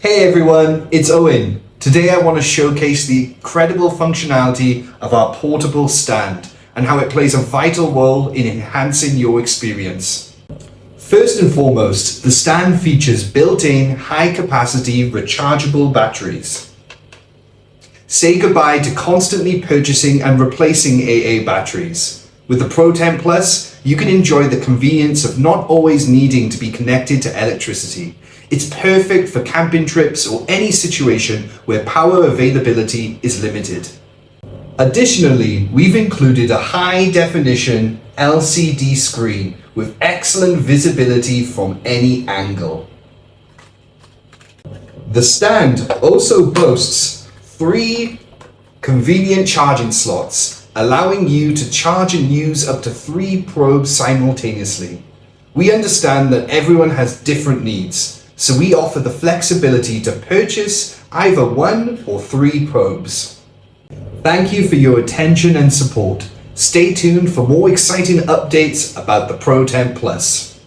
Hey everyone, it's Owen. Today I want to showcase the incredible functionality of our portable stand and how it plays a vital role in enhancing your experience. First and foremost, the stand features built-in high-capacity rechargeable batteries. Say goodbye to constantly purchasing and replacing AA batteries. With the ProTemp Plus, you can enjoy the convenience of not always needing to be connected to electricity. It's perfect for camping trips or any situation where power availability is limited. Additionally, we've included a high-definition LCD screen with excellent visibility from any angle. The stand also boasts 3 convenient charging slots, allowing you to charge and use up to 3 probes simultaneously. We understand that everyone has different needs, so we offer the flexibility to purchase either 1 or 3 probes. Thank you for your attention and support. Stay tuned for more exciting updates about the ProTemp Plus.